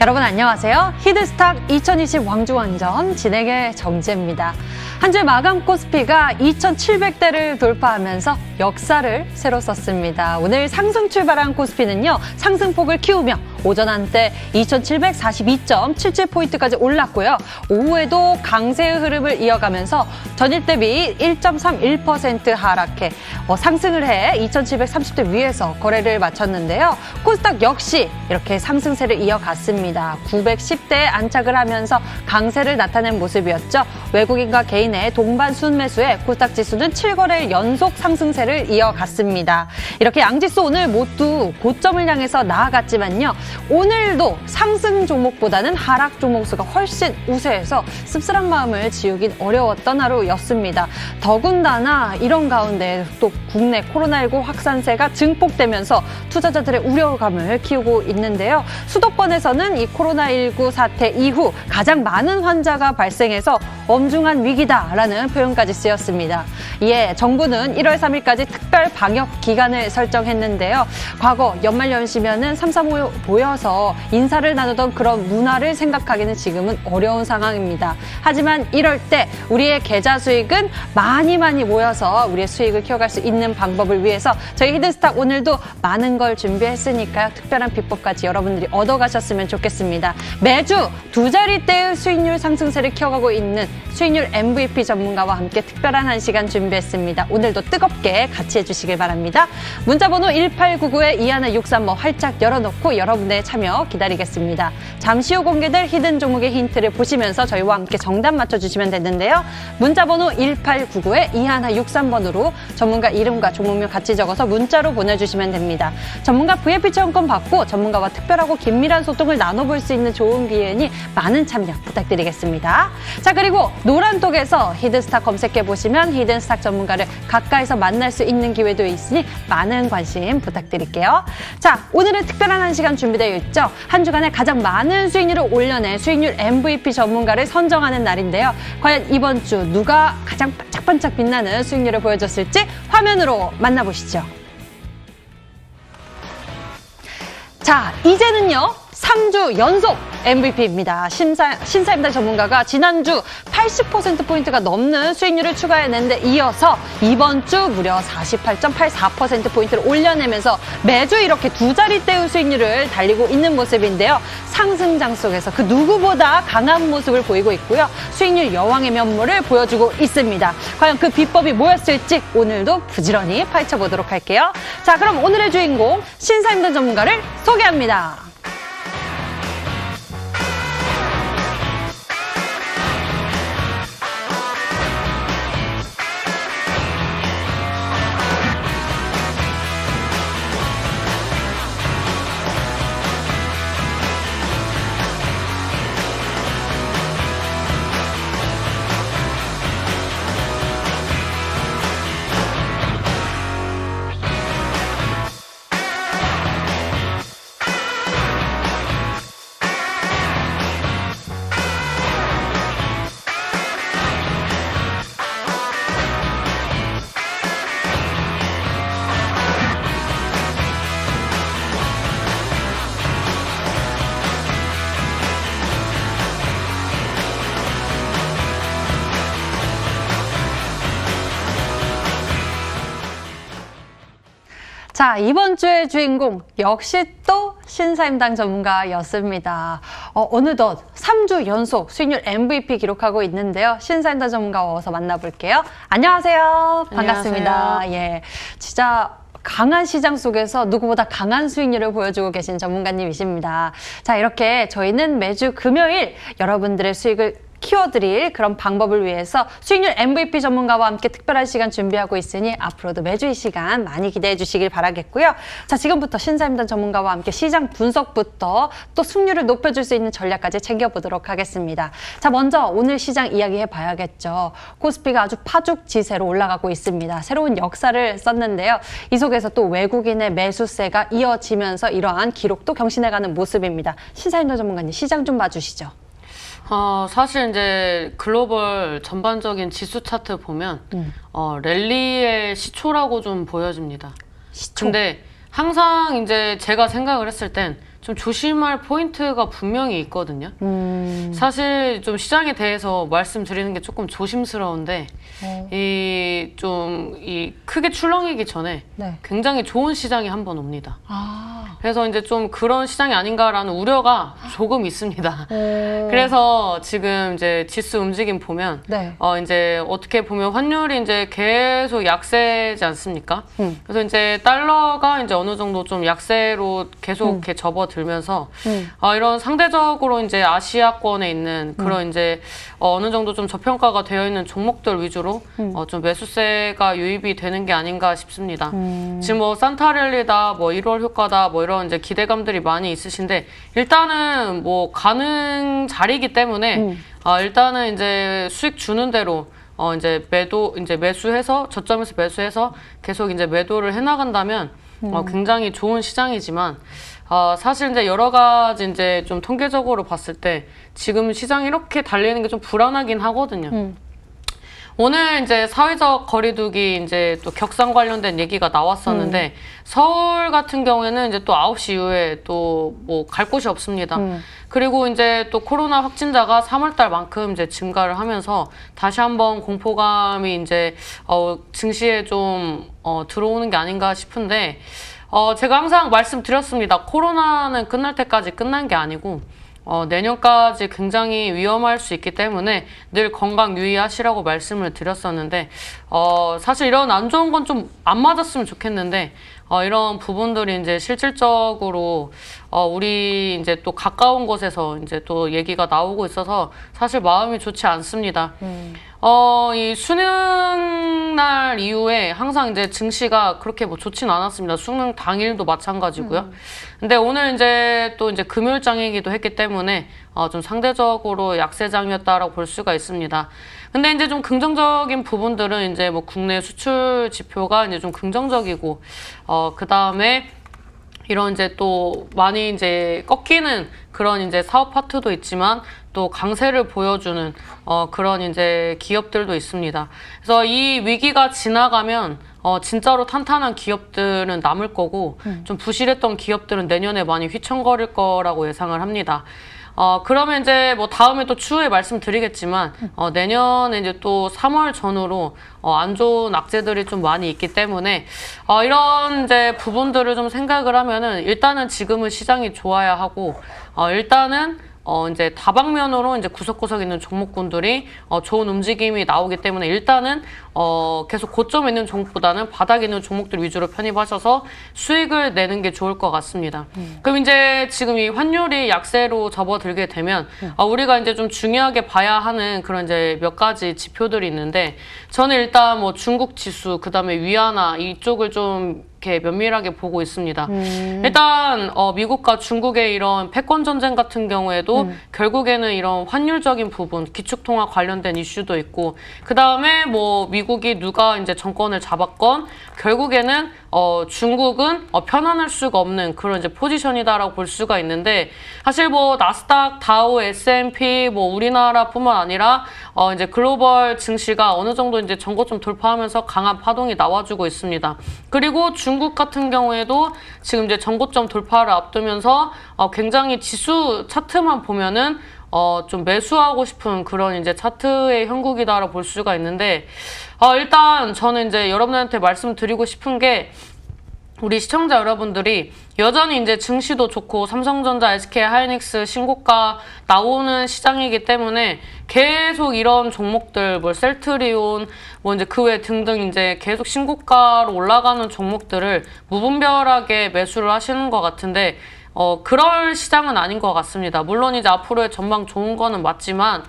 여러분 안녕하세요. 히든스탁 2020 왕중왕전 진행의 정지입니다. 한 주의 마감 코스피가 2,700대를 돌파하면서 역사를 새로 썼습니다. 오늘 상승 출발한 코스피는요. 상승폭을 키우며 오전 한때 2,742.77포인트까지 올랐고요. 오후에도 강세의 흐름을 이어가면서 전일 대비 1.31% 하락해 상승을 해 2,730대 위에서 거래를 마쳤는데요. 코스닥 역시 이렇게 상승세를 이어갔습니다. 910대에 안착을 하면서 강세를 나타낸 모습이었죠. 외국인과 개인의 동반 순매수에 코스닥 지수는 7거래일 연속 상승세를 이어갔습니다. 이렇게 양지수 오늘 모두 고점을 향해서 나아갔지만요. 오늘도 상승 종목보다는 하락 종목 수가 훨씬 우세해서 씁쓸한 마음을 지우긴 어려웠던 하루였습니다. 더군다나 이런 가운데 또 국내 코로나19 확산세가 증폭되면서 투자자들의 우려감을 키우고 있는데요. 수도권에서는 이 코로나19 사태 이후 가장 많은 환자가 발생해서 엄중한 위기다라는 표현까지 쓰였습니다. 이에 정부는 1월 3일까지 특별 방역 기간을 설정했는데요. 과거 연말연시면은 삼삼오오 모여서 인사를 나누던 그런 문화를 생각하기는 지금은 어려운 상황입니다. 하지만 이럴 때 우리의 계좌 수익은 많이 모여서 우리의 수익을 키워갈 수 있는 방법을 위해서 저희 히든스탁 오늘도 많은 걸 준비했으니까요. 특별한 비법까지 여러분들이 얻어가셨으면 좋겠습니다. 매주 두 자릿대의 수익률 상승세를 키워가고 있는 수익률 MVP 전문가와 함께 특별한 한 시간 준비했습니다. 오늘도 뜨겁게 같이 해주시길 바랍니다. 문자번호 1899-2163 활짝 열어놓고 여러분의 참여 기다리겠습니다. 잠시 후 공개될 히든 종목의 힌트를 보시면서 저희와 함께 정답 맞춰주시면 되는데요. 문자번호 1899-2163번으로 전문가 이름과 종목명 같이 적어서 문자로 보내주시면 됩니다. 전문가 VIP 체험권 받고 전문가와 특별하고 긴밀한 소통을 나눠볼 수 있는 좋은 기회니 많은 참여 부탁드리겠습니다. 자, 그리고 노란톡에서 히든스탁 검색해보시면 히든스탁 전문가를 가까이서 만날 수 있는 기회도 있으니 많은 관심 부탁드릴게요. 자, 오늘은 특별한 한 시간 준비되어 있죠. 한 주간에 가장 많은 수익률을 올려낸 수익률 MVP 전문가를 선정하는 날인데요. 과연 이번 주 누가 가장 반짝반짝 빛나는 수익률을 보여줬을지 화면으로 만나보시죠. 자, 이제는요. 3주 연속 MVP입니다. 신사임당 전문가가 지난주 80%포인트가 넘는 수익률을 추가해낸데 이어서 이번 주 무려 48.84%포인트를 올려내면서 매주 이렇게 두 자릿대의 수익률을 달리고 있는 모습인데요. 상승장 속에서 그 누구보다 강한 모습을 보이고 있고요. 수익률 여왕의 면모를 보여주고 있습니다. 과연 그 비법이 뭐였을지 오늘도 부지런히 파헤쳐보도록 할게요. 자, 그럼 오늘의 주인공 신사임당 전문가를 소개합니다. 자, 이번 주의 주인공 역시 또 신사임당 전문가였습니다. 어느덧 3주 연속 수익률 MVP 기록하고 있는데요. 신사임당 전문가와 어서 만나볼게요. 안녕하세요. 반갑습니다. 안녕하세요. 예, 진짜 강한 시장 속에서 누구보다 강한 수익률을 보여주고 계신 전문가님이십니다. 자, 이렇게 저희는 매주 금요일 여러분들의 수익을 키워드릴 그런 방법을 위해서 수익률 MVP 전문가와 함께 특별한 시간 준비하고 있으니 앞으로도 매주 이 시간 많이 기대해 주시길 바라겠고요. 자, 지금부터 신사임당 전문가와 함께 시장 분석부터 또 승률을 높여줄 수 있는 전략까지 챙겨보도록 하겠습니다. 자, 먼저 오늘 시장 이야기해 봐야겠죠. 코스피가 아주 파죽지세로 올라가고 있습니다. 새로운 역사를 썼는데요. 이 속에서 또 외국인의 매수세가 이어지면서 이러한 기록도 경신해가는 모습입니다. 신사임당 전문가님, 시장 좀 봐주시죠. 사실 이제 글로벌 전반적인 지수 차트 보면 랠리의 시초라고 좀 보여집니다. 시초. 근데 항상 이제 제가 생각을 했을 땐 좀 조심할 포인트가 분명히 있거든요. 사실 좀 시장에 대해서 말씀드리는 게 조금 조심스러운데 이 크게 출렁이기 전에 네. 굉장히 좋은 시장이 한 번 옵니다. 아. 그래서 이제 좀 그런 시장이 아닌가라는 우려가 조금 있습니다. 그래서 지금 이제 지수 움직임 보면 네. 이제 어떻게 보면 환율이 이제 계속 약세지 않습니까? 그래서 이제 달러가 이제 어느 정도 좀 약세로 계속 이렇게 접어들면서 이런 상대적으로 이제 아시아권에 있는 그런 이제 어느 정도 좀 저평가가 되어 있는 종목들 위주로 좀 매수세가 유입이 되는 게 아닌가 싶습니다. 지금 뭐 산타랠리다, 뭐 1월 효과다, 뭐 이런 이제 기대감들이 많이 있으신데 일단은 뭐 가는 자리이기 때문에 일단은 이제 수익 주는 대로 이제 매수해서 저점에서 매수해서 계속 이제 매도를 해나간다면 굉장히 좋은 시장이지만 사실 이제 여러 가지 이제 좀 통계적으로 봤을 때 지금 시장이 이렇게 달리는 게 좀 불안하긴 하거든요. 오늘 이제 사회적 거리두기 이제 또 격상 관련된 얘기가 나왔었는데 서울 같은 경우에는 이제 또 9시 이후에 또 뭐 갈 곳이 없습니다. 그리고 이제 또 코로나 확진자가 3월 달만큼 이제 증가를 하면서 다시 한번 공포감이 이제 증시에 좀 들어오는 게 아닌가 싶은데 제가 항상 말씀드렸습니다. 코로나는 끝날 때까지 끝난 게 아니고 내년까지 굉장히 위험할 수 있기 때문에 늘 건강 유의하시라고 말씀을 드렸었는데 사실 이런 안 좋은 건 좀 안 맞았으면 좋겠는데 이런 부분들이 이제 실질적으로 우리 이제 또 가까운 곳에서 이제 또 얘기가 나오고 있어서 사실 마음이 좋지 않습니다. 이 수능 날 이후에 항상 이제 증시가 그렇게 뭐 좋진 않았습니다. 수능 당일도 마찬가지고요. 근데 오늘 이제 또 이제 금요일장이기도 했기 때문에 좀 상대적으로 약세장이었다라고 볼 수가 있습니다. 근데 이제 좀 긍정적인 부분들은 이제 뭐 국내 수출 지표가 이제 좀 긍정적이고 그 다음에 이런 이제 또 많이 이제 꺾이는 그런 이제 사업 파트도 있지만 또 강세를 보여주는 그런 이제 기업들도 있습니다. 그래서 이 위기가 지나가면 진짜로 탄탄한 기업들은 남을 거고 좀 부실했던 기업들은 내년에 많이 휘청거릴 거라고 예상을 합니다. 그러면 이제 뭐 다음에 또 추후에 말씀드리겠지만 내년에 이제 또 3월 전후로 안 좋은 악재들이 좀 많이 있기 때문에 이런 이제 부분들을 좀 생각을 하면은 일단은 지금은 시장이 좋아야 하고 일단은 이제 다방면으로 이제 구석구석 있는 종목군들이 좋은 움직임이 나오기 때문에 일단은 계속 고점에 있는 종목보다는 바닥에 있는 종목들 위주로 편입하셔서 수익을 내는 게 좋을 것 같습니다. 그럼 이제 지금 이 환율이 약세로 접어들게 되면 우리가 이제 좀 중요하게 봐야 하는 그런 이제 몇 가지 지표들이 있는데 저는 일단 뭐 중국 지수, 그다음에 위안화 이쪽을 좀 이렇게 면밀하게 보고 있습니다. 일단 미국과 중국의 이런 패권 전쟁 같은 경우에도 결국에는 이런 환율적인 부분, 기축통화 관련된 이슈도 있고 그 다음에 뭐 미국이 누가 이제 정권을 잡았건 결국에는 중국은 편안할 수가 없는 그런 이제 포지션이다라고 볼 수가 있는데 사실 뭐 나스닥, 다우, S&P 뭐 우리나라뿐만 아니라 이제 글로벌 증시가 어느 정도 이제 전고점 돌파하면서 강한 파동이 나와주고 있습니다. 그리고 중국 같은 경우에도 지금 이제 전고점 돌파를 앞두면서 굉장히 지수 차트만 보면은 좀 매수하고 싶은 그런 이제 차트의 형국이다라고 볼 수가 있는데 일단 저는 이제 여러분들한테 말씀드리고 싶은 게 우리 시청자 여러분들이 여전히 이제 증시도 좋고 삼성전자, SK 하이닉스 신고가 나오는 시장이기 때문에 계속 이런 종목들, 뭐 셀트리온, 뭐 이제 그 외 등등 이제 계속 신고가로 올라가는 종목들을 무분별하게 매수를 하시는 것 같은데 그럴 시장은 아닌 것 같습니다. 물론 이제 앞으로의 전망 좋은 거는 맞지만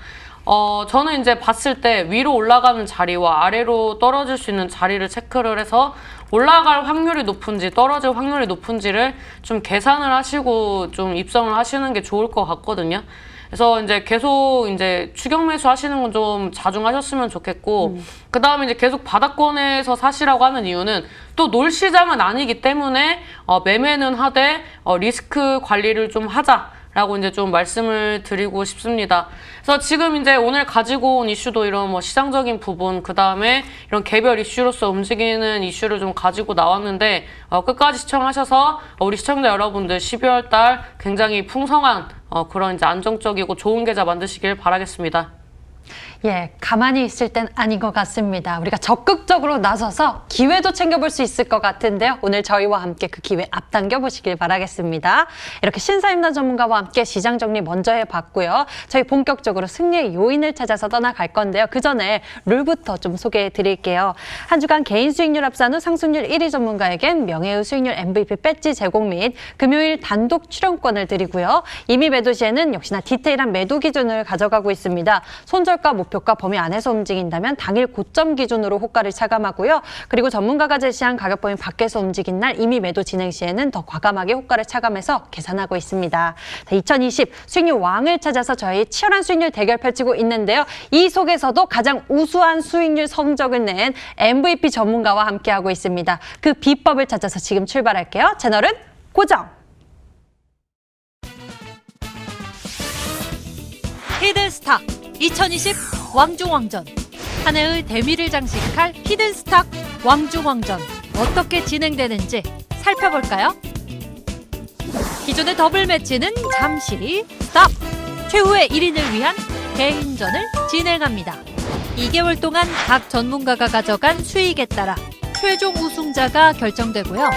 저는 이제 봤을 때 위로 올라가는 자리와 아래로 떨어질 수 있는 자리를 체크를 해서 올라갈 확률이 높은지 떨어질 확률이 높은지를 좀 계산을 하시고 좀 입성을 하시는 게 좋을 것 같거든요. 그래서 이제 계속 이제 추격 매수 하시는 건 좀 자중하셨으면 좋겠고, 그 다음에 이제 계속 바닥권에서 사시라고 하는 이유는 또 놀 시장은 아니기 때문에 매매는 하되 리스크 관리를 좀 하자. 라고 이제 좀 말씀을 드리고 싶습니다. 그래서 지금 이제 오늘 가지고 온 이슈도 이런 뭐 시장적인 부분, 그 다음에 이런 개별 이슈로서 움직이는 이슈를 좀 가지고 나왔는데, 끝까지 시청하셔서 우리 시청자 여러분들 12월 달 굉장히 풍성한 그런 이제 안정적이고 좋은 계좌 만드시길 바라겠습니다. 예, 가만히 있을 땐 아닌 것 같습니다. 우리가 적극적으로 나서서 기회도 챙겨볼 수 있을 것 같은데요. 오늘 저희와 함께 그 기회 앞당겨 보시길 바라겠습니다. 이렇게 신사임당 전문가와 함께 시장 정리 먼저 해봤고요. 저희 본격적으로 승리의 요인을 찾아서 떠나갈 건데요. 그 전에 룰부터 좀 소개해 드릴게요. 한 주간 개인 수익률 합산 후 상승률 1위 전문가에겐 명예의 수익률 MVP 배지 제공 및 금요일 단독 출연권을 드리고요. 이미 매도 시에는 역시나 디테일한 매도 기준을 가져가고 있습니다. 손절가 목표가 범위 안에서 움직인다면 당일 고점 기준으로 호가를 차감하고요. 그리고 전문가가 제시한 가격 범위 밖에서 움직인 날 이미 매도 진행 시에는 더 과감하게 호가를 차감해서 계산하고 있습니다. 2020 수익률 왕을 찾아서 저희 치열한 수익률 대결 펼치고 있는데요. 이 속에서도 가장 우수한 수익률 성적을 낸 MVP 전문가와 함께하고 있습니다. 그 비법을 찾아서 지금 출발할게요. 채널은 고정! 히든스탁 2020 왕중왕전, 한 해의 대미를 장식할 히든스탁 왕중왕전 어떻게 진행되는지 살펴볼까요? 기존의 더블 매치는 잠시 스탑! 최후의 1인을 위한 개인전을 진행합니다. 2개월 동안 각 전문가가 가져간 수익에 따라 최종 우승자가 결정되고요.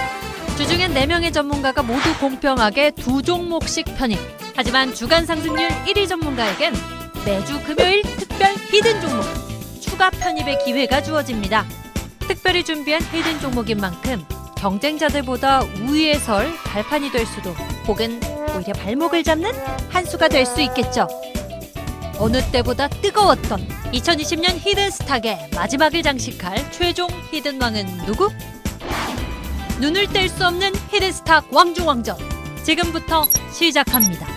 주중엔 4명의 전문가가 모두 공평하게 2종목씩 편입. 하지만 주간 상승률 1위 전문가에겐 매주 금요일 특별 히든 종목 추가 편입의 기회가 주어집니다. 특별히 준비한 히든 종목인 만큼 경쟁자들보다 우위에 설 발판이 될 수도, 혹은 오히려 발목을 잡는 한 수가 될 수 있겠죠. 어느 때보다 뜨거웠던 2020년 히든스탁의 마지막을 장식할 최종 히든왕은 누구? 눈을 뗄 수 없는 히든스탁 왕중왕전, 지금부터 시작합니다.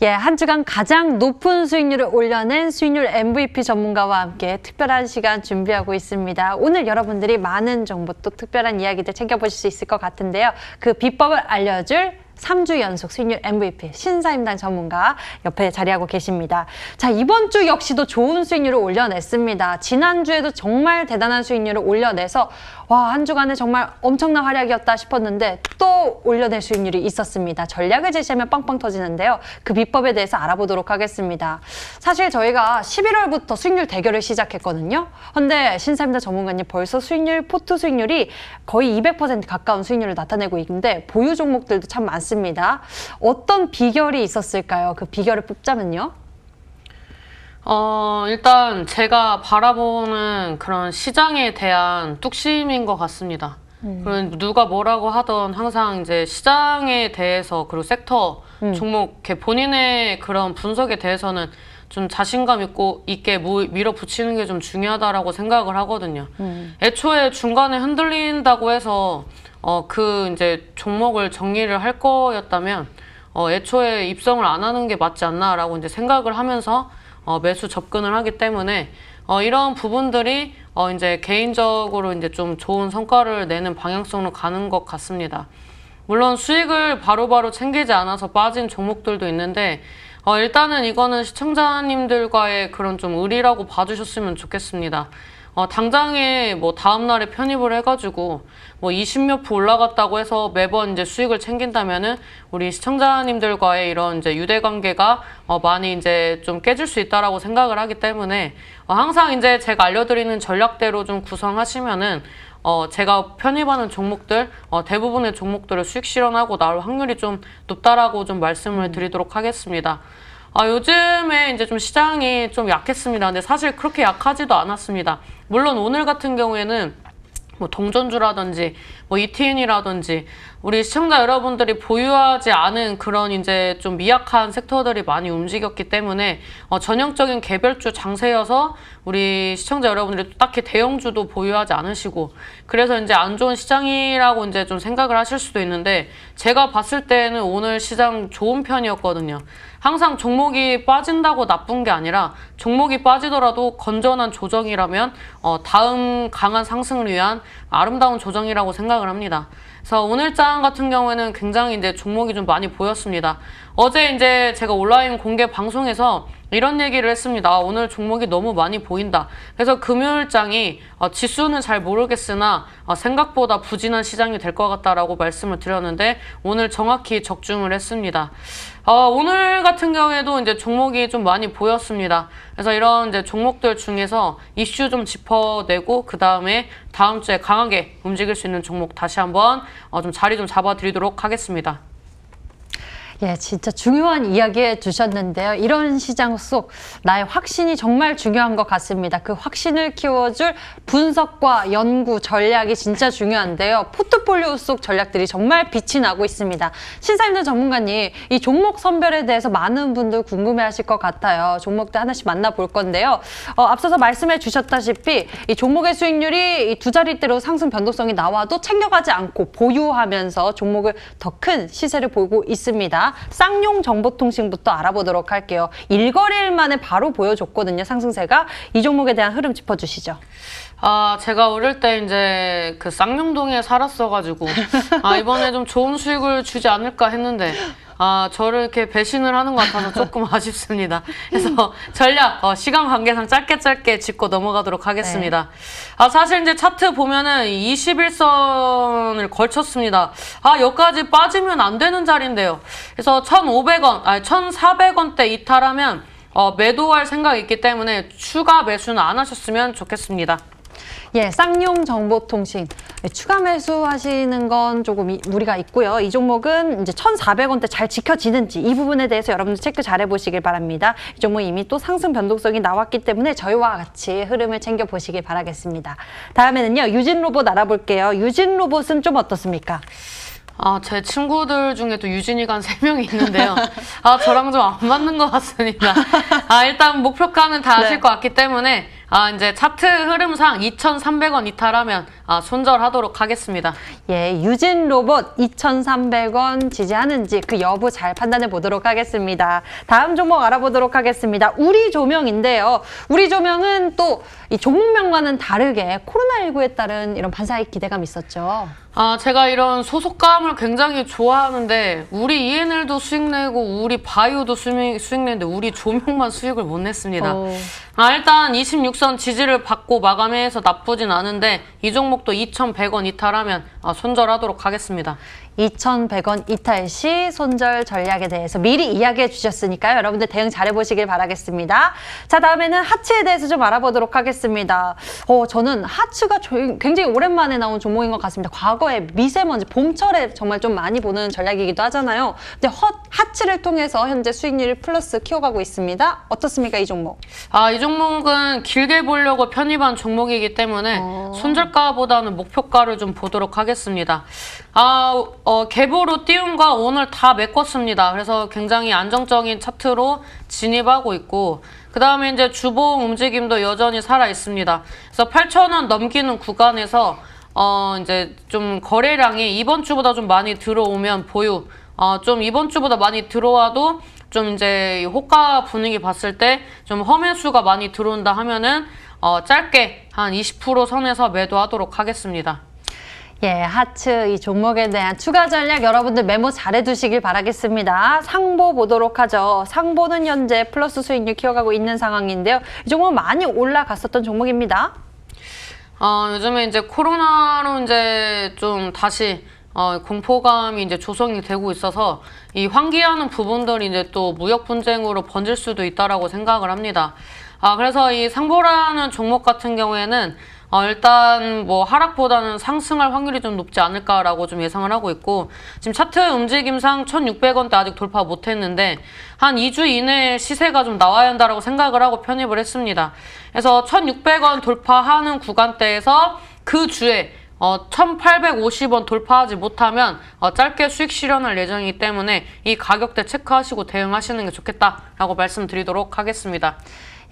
예, 한 주간 가장 높은 수익률을 올려낸 수익률 MVP 전문가와 함께 특별한 시간 준비하고 있습니다. 오늘 여러분들이 많은 정보 또 특별한 이야기들 챙겨보실 수 있을 것 같은데요. 그 비법을 알려줄 3주 연속 수익률 MVP 신사임당 전문가 옆에 자리하고 계십니다. 자, 이번 주 역시도 좋은 수익률을 올려냈습니다. 지난주에도 정말 대단한 수익률을 올려내서 와, 한 주간에 정말 엄청난 활약이었다 싶었는데 또 올려낼 수익률이 있었습니다. 전략을 제시하면 빵빵 터지는데요. 그 비법에 대해서 알아보도록 하겠습니다. 사실 저희가 11월부터 수익률 대결을 시작했거든요. 근데 신사임당 전문가님 벌써 수익률, 포트 수익률이 거의 200% 가까운 수익률을 나타내고 있는데 보유 종목들도 참 많습니다. 어떤 비결이 있었을까요? 그 비결을 뽑자면요. 일단 제가 바라보는 그런 시장에 대한 뚝심인 것 같습니다. 그런 누가 뭐라고 하던 항상 이제 시장에 대해서 그리고 섹터 종목 이렇게 본인의 그런 분석에 대해서는 좀 자신감 있게 밀어붙이는 게 좀 중요하다라고 생각을 하거든요. 애초에 중간에 흔들린다고 해서 그 이제 종목을 정리를 할 거였다면 애초에 입성을 안 하는 게 맞지 않나라고 이제 생각을 하면서 매수 접근을 하기 때문에 이런 부분들이 이제 개인적으로 이제 좀 좋은 성과를 내는 방향성으로 가는 것 같습니다. 물론 수익을 바로바로 챙기지 않아서 빠진 종목들도 있는데 일단은 이거는 시청자님들과의 그런 좀 의리라고 봐주셨으면 좋겠습니다. 당장에 뭐 다음날에 편입을 해가지고 뭐 20몇 % 올라갔다고 해서 매번 이제 수익을 챙긴다면은 우리 시청자님들과의 이런 이제 유대관계가 많이 이제 좀 깨질 수 있다라고 생각을 하기 때문에 항상 이제 제가 알려드리는 전략대로 좀 구성하시면은 제가 편입하는 종목들 대부분의 종목들을 수익 실현하고 나올 확률이 좀 높다라고 좀 말씀을 드리도록 하겠습니다. 요즘에 이제 좀 시장이 좀 약했습니다. 근데 사실 그렇게 약하지도 않았습니다. 물론 오늘 같은 경우에는 뭐 동전주라든지 뭐 ETN이라든지 우리 시청자 여러분들이 보유하지 않은 그런 이제 좀 미약한 섹터들이 많이 움직였기 때문에 전형적인 개별주 장세여서 우리 시청자 여러분들이 딱히 대형주도 보유하지 않으시고 그래서 이제 안 좋은 시장이라고 이제 좀 생각을 하실 수도 있는데 제가 봤을 때는 오늘 시장 좋은 편이었거든요. 항상 종목이 빠진다고 나쁜 게 아니라 종목이 빠지더라도 건전한 조정이라면 다음 강한 상승을 위한 아름다운 조정이라고 생각을 합니다. 그래서 오늘 장 같은 경우에는 굉장히 이제 종목이 좀 많이 보였습니다. 어제 이제 제가 온라인 공개 방송에서 이런 얘기를 했습니다. 오늘 종목이 너무 많이 보인다. 그래서 금요일장이 지수는 잘 모르겠으나 생각보다 부진한 시장이 될 것 같다라고 말씀을 드렸는데 오늘 정확히 적중을 했습니다. 오늘 같은 경우에도 이제 종목이 좀 많이 보였습니다. 그래서 이런 이제 종목들 중에서 이슈 좀 짚어내고 그 다음에 다음 주에 강하게 움직일 수 있는 종목 다시 한번 좀 자리 좀 잡아드리도록 하겠습니다. 예, 진짜 중요한 이야기 해주셨는데요. 이런 시장 속 나의 확신이 정말 중요한 것 같습니다. 그 확신을 키워줄 분석과 연구, 전략이 진짜 중요한데요. 포트폴리오 속 전략들이 정말 빛이 나고 있습니다. 신사임당 전문가님, 이 종목 선별에 대해서 많은 분들 궁금해하실 것 같아요. 종목들 하나씩 만나볼 건데요. 앞서서 말씀해 주셨다시피 이 종목의 수익률이 이 두 자릿대로 상승 변동성이 나와도 챙겨가지 않고 보유하면서 종목을 더 큰 시세를 보이고 있습니다. 쌍용 정보통신부터 알아보도록 할게요. 1거래일 만에 바로 보여줬거든요, 상승세가. 이 종목에 대한 흐름 짚어주시죠. 제가 어릴 때 이제 그 쌍용동에 살았어가지고 이번에 좀 좋은 수익을 주지 않을까 했는데 저를 이렇게 배신을 하는 것 같아서 조금 아쉽습니다. 그래서 전략 시간 관계상 짧게 짚고 넘어가도록 하겠습니다. 네. 사실 이제 차트 보면은 21선을 걸쳤습니다. 여기까지 빠지면 안 되는 자리인데요. 그래서 1,500원, 1,400원대 이탈하면 매도할 생각이 있기 때문에 추가 매수는 안 하셨으면 좋겠습니다. 예, 쌍용 정보통신 추가 매수하시는 건 조금 무리가 있고요. 이 종목은 이제 1,400원대 잘 지켜지는지 이 부분에 대해서 여러분들 체크 잘 해보시길 바랍니다. 이 종목 이미 또 상승 변동성이 나왔기 때문에 저희와 같이 흐름을 챙겨보시길 바라겠습니다. 다음에는요, 유진로봇 알아볼게요. 유진로봇은 좀 어떻습니까? 제 친구들 중에도 유진이가 한 3명이 있는데요. 저랑 좀 안 맞는 것 같습니다. 일단 목표가는 다 아실 것 같기 때문에 이제 차트 흐름상 2,300원 이탈하면 손절하도록 하겠습니다. 예, 유진로봇 2,300원 지지하는지 그 여부 잘 판단해 보도록 하겠습니다. 다음 종목 알아보도록 하겠습니다. 우리조명인데요. 우리조명은 또 이 종목명과는 다르게 코로나19에 따른 이런 반사익 기대감이 있었죠. 제가 이런 소속감을 굉장히 좋아하는데 우리 ENL도 수익 내고 우리 바이오도 수익 내는데 우리 조명만 수익을 못 냈습니다. 일단 26선 지지를 받고 마감해서 나쁘진 않은데 이 종목도 2,100원 이탈하면 손절하도록 하겠습니다. 2,100원 이탈 시 손절 전략에 대해서 미리 이야기해 주셨으니까요. 여러분들 대응 잘해 보시길 바라겠습니다. 자, 다음에는 하츠에 대해서 좀 알아보도록 하겠습니다. 저는 하츠가 굉장히 오랜만에 나온 종목인 것 같습니다. 과거에 미세먼지, 봄철에 정말 좀 많이 보는 전략이기도 하잖아요. 근데 하츠를 통해서 현재 수익률 플러스 키워가고 있습니다. 어떻습니까, 이 종목? 이 종목은 길게 보려고 편입한 종목이기 때문에 손절가보다는 목표가를 좀 보도록 하겠습니다. 갭으로 띄움과 오늘 다 메꿨습니다. 그래서 굉장히 안정적인 차트로 진입하고 있고, 그 다음에 이제 주봉 움직임도 여전히 살아 있습니다. 그래서 8,000원 넘기는 구간에서 이제 좀 거래량이 이번 주보다 좀 많이 들어오면 보유, 좀 이번 주보다 많이 들어와도 좀 이제 호가 분위기 봤을 때 좀 험해수가 많이 들어온다 하면은 짧게 한 20% 선에서 매도하도록 하겠습니다. 예, 하츠 이 종목에 대한 추가 전략 여러분들 메모 잘해 두시길 바라겠습니다. 상보 보도록 하죠. 상보는 현재 플러스 수익률 키워가고 있는 상황인데요. 이 종목 많이 올라갔었던 종목입니다. 요즘에 이제 코로나로 이제 좀 다시 공포감이 이제 조성이 되고 있어서 이 환기하는 부분들이 이제 또 무역 분쟁으로 번질 수도 있다라고 생각을 합니다. 그래서 이 상보라는 종목 같은 경우에는 일단 뭐 하락보다는 상승할 확률이 좀 높지 않을까라고 좀 예상을 하고 있고, 지금 차트 움직임상 1,600원대 아직 돌파 못했는데 한 2주 이내에 시세가 좀 나와야 한다라고 생각을 하고 편입을 했습니다. 그래서 1,600원 돌파하는 구간대에서 그 주에 1,850원 돌파하지 못하면 짧게 수익 실현할 예정이기 때문에 이 가격대 체크하시고 대응하시는 게 좋겠다라고 말씀드리도록 하겠습니다.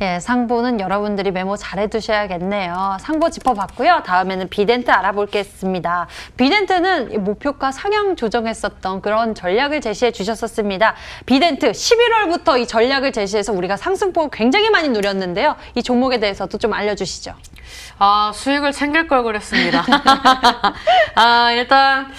예, 상보는 여러분들이 메모 잘해 두셔야겠네요. 상보 짚어봤고요. 다음에는 비덴트 알아보겠습니다. 비덴트는 목표가 상향 조정했었던 그런 전략을 제시해 주셨었습니다. 비덴트 11월부터 이 전략을 제시해서 우리가 상승폭을 굉장히 많이 누렸는데요. 이 종목에 대해서도 좀 알려주시죠. 수익을 챙길 걸 그랬습니다. 일단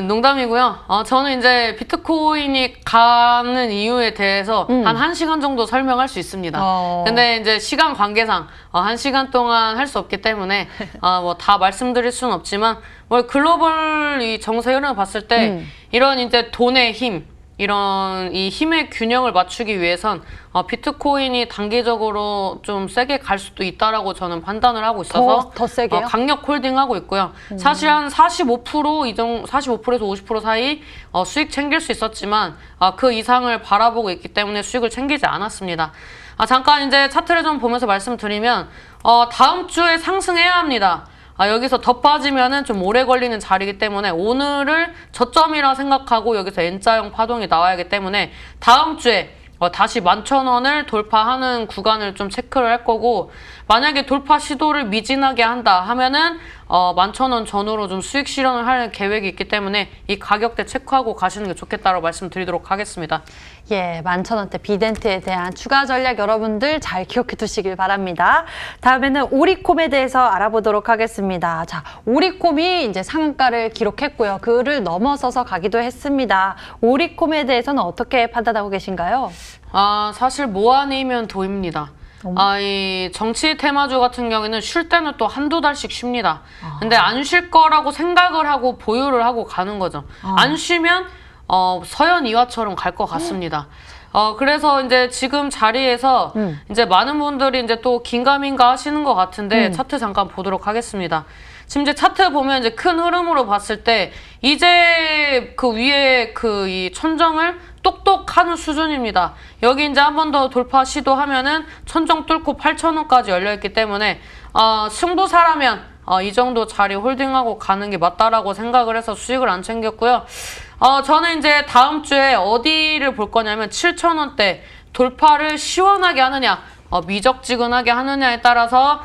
농담이고요. 저는 이제 비트코인이 가는 이유에 대해서 한 1시간 정도 설명할 수 있습니다. 근데 이제 시간 관계상 1시간 동안 할 수 없기 때문에 뭐 다 말씀드릴 수는 없지만, 뭐 글로벌 이 정세 흐름을 봤을 때 이런 이제 돈의 힘, 이런 이 힘의 균형을 맞추기 위해선 비트코인이 단기적으로 좀 세게 갈 수도 있다라고 저는 판단을 하고 있어서 더 세게요? 강력 홀딩하고 있고요. 사실 한 45%에서 50% 사이 수익 챙길 수 있었지만 그 이상을 바라보고 있기 때문에 수익을 챙기지 않았습니다. 잠깐 이제 차트를 좀 보면서 말씀드리면 다음 주에 상승해야 합니다. 여기서 더 빠지면은 좀 오래 걸리는 자리이기 때문에 오늘을 저점이라 생각하고 여기서 N자형 파동이 나와야 하기 때문에 다음 주에 다시 11,000원을 돌파하는 구간을 좀 체크를 할 거고, 만약에 돌파 시도를 미진하게 한다 하면은 11,000원 전후로 좀 수익 실현을 할 계획이 있기 때문에 이 가격대 체크하고 가시는 게 좋겠다고 말씀드리도록 하겠습니다. 예, 11,000원대 비덴트에 대한 추가 전략 여러분들 잘 기억해 두시길 바랍니다. 다음에는 오리콤에 대해서 알아보도록 하겠습니다. 자, 오리콤이 이제 상한가를 기록했고요. 그를 넘어서서 가기도 했습니다. 오리콤에 대해서는 어떻게 판단하고 계신가요? 사실 뭐 아니면 도입니다. 이 정치 테마주 같은 경우에는 쉴 때는 또 한두 달씩 쉽니다. 근데 안 쉴 거라고 생각을 하고 보유를 하고 가는 거죠. 안 쉬면 서현 이화처럼 갈 것 같습니다. 그래서 이제 지금 자리에서 이제 많은 분들이 이제 또 긴가민가 하시는 것 같은데 차트 잠깐 보도록 하겠습니다. 지금 이제 차트 보면 이제 큰 흐름으로 봤을 때 이제 그 위에 그 이 천정을 똑똑하는 수준입니다. 여기 이제 한 번 더 돌파 시도하면은 천정 뚫고 8,000원까지 열려있기 때문에 승부사라면 이 정도 자리 홀딩하고 가는 게 맞다라고 생각을 해서 수익을 안 챙겼고요. 저는 이제 다음 주에 어디를 볼 거냐면 7,000원대 돌파를 시원하게 하느냐, 미적지근하게 하느냐에 따라서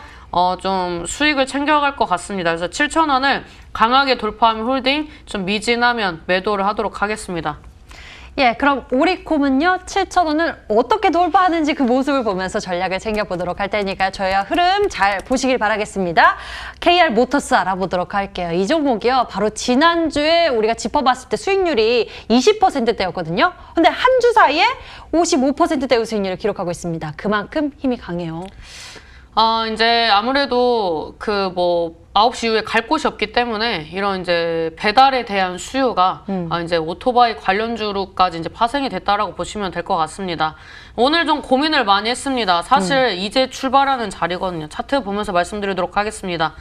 좀 수익을 챙겨갈 것 같습니다. 그래서 7,000원을 강하게 돌파하면 홀딩, 좀 미진하면 매도를 하도록 하겠습니다. 예, 그럼 오리콤은요 7,000원을 어떻게 돌파하는지 그 모습을 보면서 전략을 챙겨보도록 할 테니까 저희와 흐름 잘 보시길 바라겠습니다. KR 모터스 알아보도록 할게요. 이 종목이요, 바로 지난주에 우리가 짚어봤을 때 수익률이 20%대였거든요. 근데 한 주 사이에 55%대의 수익률을 기록하고 있습니다. 그만큼 힘이 강해요. 이제 아무래도 그 뭐 9시 이후에 갈 곳이 없기 때문에 이런 이제 배달에 대한 수요가 이제 오토바이 관련주로까지 이제 파생이 됐다라고 보시면 될 것 같습니다. 오늘 좀 고민을 많이 했습니다. 사실 이제 출발하는 자리거든요. 차트 보면서 말씀드리도록 하겠습니다.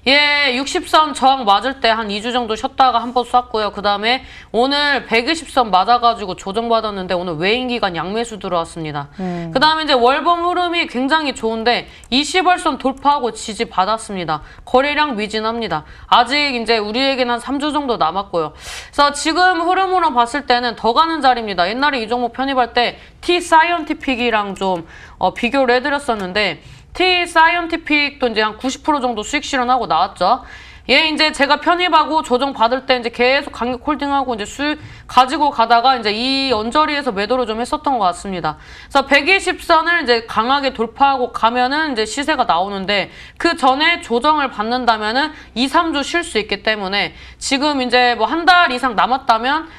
예, 60선 저항 맞을 때 한 2주 정도 쉬었다가 한 번 쐈고요. 그 다음에 오늘 120선 맞아가지고 조정받았는데 오늘 외인기간 양매수 들어왔습니다. 그 다음에 이제 월봉 흐름이 굉장히 좋은데 20월선 돌파하고 지지 받았습니다. 거래량 미진합니다. 아직 이제 우리에게는 한 3주 정도 남았고요. 그래서 지금 흐름으로 봤을 때는 더 가는 자리입니다. 옛날에 이 종목 편입할 때 T 사이언티픽이랑 좀 비교를 해드렸었는데 T 사이언티픽도 이제 한 90% 정도 수익 실현하고 나왔죠. 얘 이제 제가 편입하고 조정 받을 때 이제 계속 강력 홀딩하고 이제 수익 가지고 가다가 이제 이 언저리에서 매도를 좀 했었던 것 같습니다. 그래서 120선을 이제 강하게 돌파하고 가면은 이제 시세가 나오는데 그 전에 조정을 받는다면은 2, 3주 쉴 수 있기 때문에 지금 이제 뭐 한 달 이상 남았다면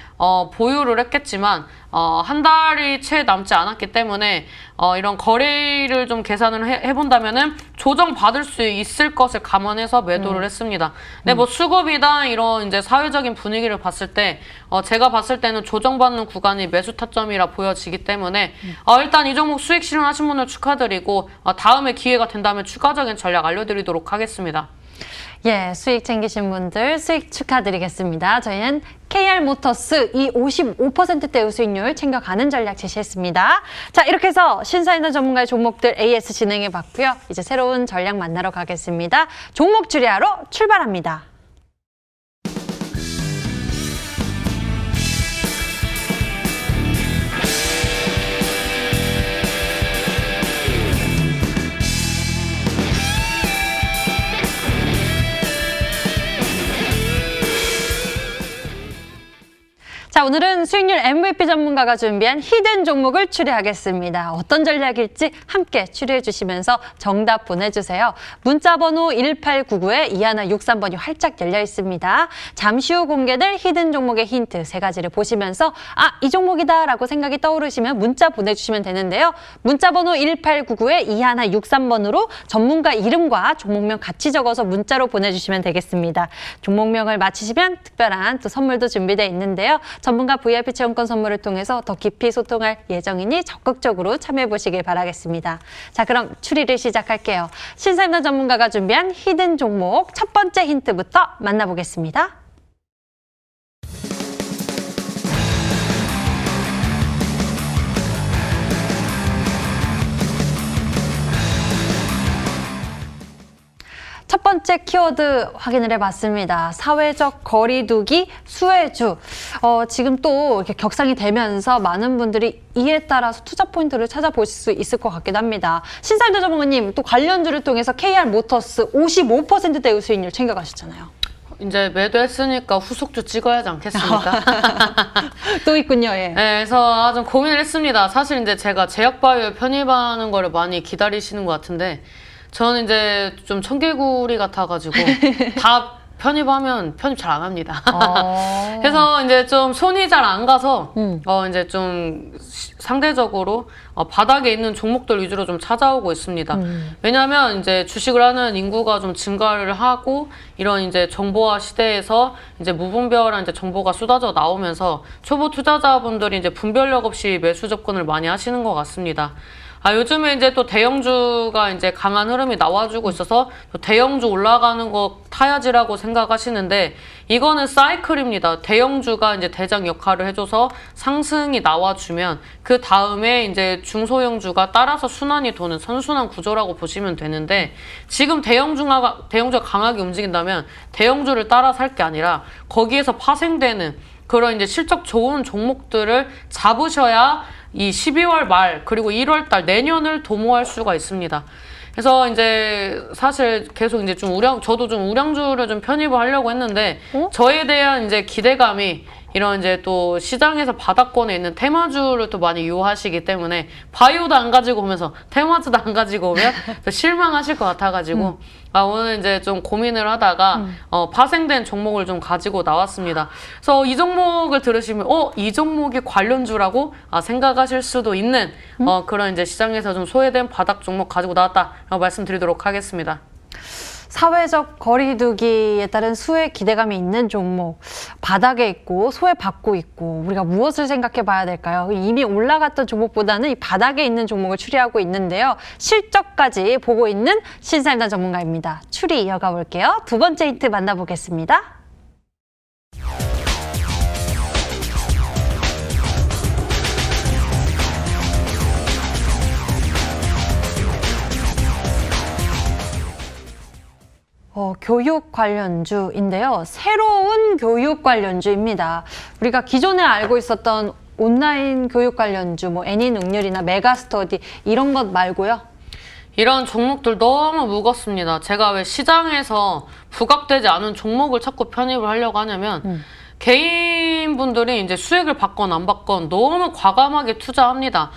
보유를 했겠지만 한 달이 채 남지 않았기 때문에 이런 거래를 좀 계산을 해본다면은 조정 받을 수 있을 것을 감안해서 매도를 했습니다. 근데 뭐 수급이다 이런 이제 사회적인 분위기를 봤을 때 제가 봤을 때는 조정받는 구간이 매수 타점이라 보여지기 때문에 일단 이 종목 수익 실현하신 분들 축하드리고 다음에 기회가 된다면 추가적인 전략 알려드리도록 하겠습니다. 예, 수익 챙기신 분들 수익 축하드리겠습니다. 저희는 KR모터스 이 55%대의 수익률 챙겨가는 전략 제시했습니다. 자, 이렇게 해서 신사임당 전문가의 종목들 AS 진행해봤고요. 이제 새로운 전략 만나러 가겠습니다. 종목 추리하러 출발합니다. 자, 오늘은 수익률 MVP 전문가가 준비한 히든 종목을 추리하겠습니다. 어떤 전략일지 함께 추리해 주시면서 정답 보내주세요. 문자번호 1899에 2163번이 활짝 열려 있습니다. 잠시 후 공개될 히든 종목의 힌트 3가지를 보시면서 이 종목이다 라고 생각이 떠오르시면 문자 보내주시면 되는데요. 문자번호 1899에 2163번으로 전문가 이름과 종목명 같이 적어서 문자로 보내주시면 되겠습니다. 종목명을 맞히시면 특별한 또 선물도 준비되어 있는데요. 전문가 VIP 체험권 선물을 통해서 더 깊이 소통할 예정이니 적극적으로 참여해 보시길 바라겠습니다. 자, 그럼 추리를 시작할게요. 신사임당 전문가가 준비한 히든 종목 첫 번째 힌트부터 만나보겠습니다. 첫 번째 키워드 확인을 해봤습니다. 사회적 거리두기 수혜주. 지금 또 이렇게 격상이 되면서 많은 분들이 이에 따라서 투자 포인트를 찾아보실 수 있을 것 같기도 합니다. 신사임당 전문가님 또 관련주를 통해서 KR모터스 55%대의 수익률 챙겨가셨잖아요. 이제 매도했으니까 후속주 찍어야지 않겠습니까? 또 있군요. 예. 네, 그래서 좀 고민을 했습니다. 사실 이제 제가 제약바이오에 편입하는 거를 많이 기다리시는 것 같은데 저는 이제 좀 청개구리 같아가지고 다 편입하면 편입 잘 안 합니다. 그래서 이제 좀 손이 잘 안 가서 이제 좀 상대적으로 바닥에 있는 종목들 위주로 좀 찾아오고 있습니다. 왜냐하면 이제 주식을 하는 인구가 좀 증가를 하고 이런 이제 정보화 시대에서 이제 무분별한 이제 정보가 쏟아져 나오면서 초보 투자자분들이 이제 분별력 없이 매수 접근을 많이 하시는 것 같습니다. 요즘에 이제 또 대형주가 이제 강한 흐름이 나와주고 있어서 또 대형주 올라가는 거 타야지라고 생각하시는데 이거는 사이클입니다. 대형주가 이제 대장 역할을 해줘서 상승이 나와주면 그 다음에 이제 중소형주가 따라서 순환이 도는 선순환 구조라고 보시면 되는데 지금 대형주가 강하게 움직인다면 대형주를 따라 살 게 아니라 거기에서 파생되는 그런 이제 실적 좋은 종목들을 잡으셔야 이 12월 말 그리고 1월 달 내년을 도모할 수가 있습니다. 그래서 이제 사실 계속 이제 저도 좀 우량주를 좀 편입을 하려고 했는데 저에 대한 이제 기대감이 이런 이제 또 시장에서 바닥권에 있는 테마주를 또 많이 유효하시기 때문에 바이오도 안 가지고 오면서 테마주도 안 가지고 오면 또 실망하실 것 같아가지고 오늘 이제 좀 고민을 하다가 파생된 종목을 좀 가지고 나왔습니다. 그래서 이 종목을 들으시면 이 종목이 관련주라고 생각하실 수도 있는 그런 이제 시장에서 좀 소외된 바닥 종목 가지고 나왔다라고 말씀드리도록 하겠습니다. 사회적 거리두기에 따른 수혜 기대감이 있는 종목, 바닥에 있고 소외받고 있고 우리가 무엇을 생각해 봐야 될까요? 이미 올라갔던 종목보다는 이 바닥에 있는 종목을 추리하고 있는데요. 실적까지 보고 있는 신사임당 전문가입니다. 추리 이어가 볼게요. 두 번째 힌트 만나보겠습니다. 교육 관련주인데요. 새로운 교육 관련주입니다. 우리가 기존에 알고 있었던 온라인 교육 관련주, 뭐 애니능률이나 메가스터디 이런 것 말고요. 이런 종목들 너무 무겁습니다. 제가 왜 시장에서 부각되지 않은 종목을 자꾸 편입을 하려고 하냐면 개인분들이 이제 수익을 받건 안 받건 너무 과감하게 투자합니다.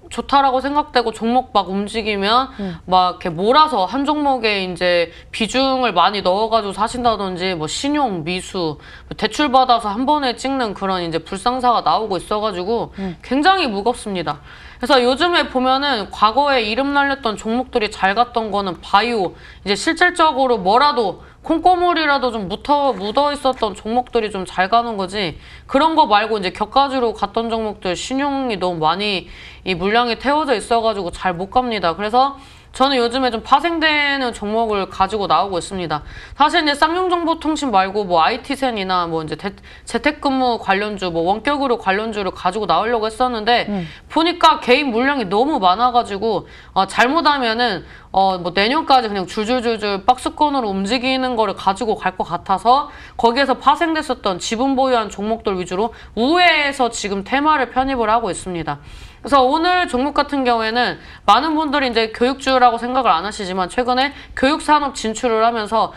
좋다라고 생각되고 종목 막 움직이면 막 이렇게 몰아서 한 종목에 이제 비중을 많이 넣어가지고 사신다든지 뭐 신용, 미수, 대출 받아서 한 번에 찍는 그런 이제 불상사가 나오고 있어가지고 굉장히 무겁습니다. 그래서 요즘에 보면은 과거에 이름 날렸던 종목들이 잘 갔던 거는 바이오, 이제 실질적으로 뭐라도 콩고물이라도 좀 묻어 있었던 종목들이 좀 잘 가는 거지, 그런 거 말고 이제 격가지로 갔던 종목들 신용이 너무 많이 이 물량이 태워져 있어가지고 잘 못 갑니다. 그래서 저는 요즘에 좀 파생되는 종목을 가지고 나오고 있습니다. 사실 이제 쌍용정보통신 말고 뭐 IT센이나 뭐 이제 재택근무 관련주, 뭐 원격으로 관련주를 가지고 나오려고 했었는데 보니까 개인 물량이 너무 많아가지고 잘못하면은 뭐 내년까지 그냥 줄줄줄줄 박스권으로 움직이는 거를 가지고 갈 것 같아서 거기에서 파생됐었던 지분 보유한 종목들 위주로 우회해서 지금 테마를 편입을 하고 있습니다. 그래서 오늘 종목 같은 경우에는 많은 분들이 이제 교육주라고 생각을 안 하시지만 최근에 교육산업 진출을 하면서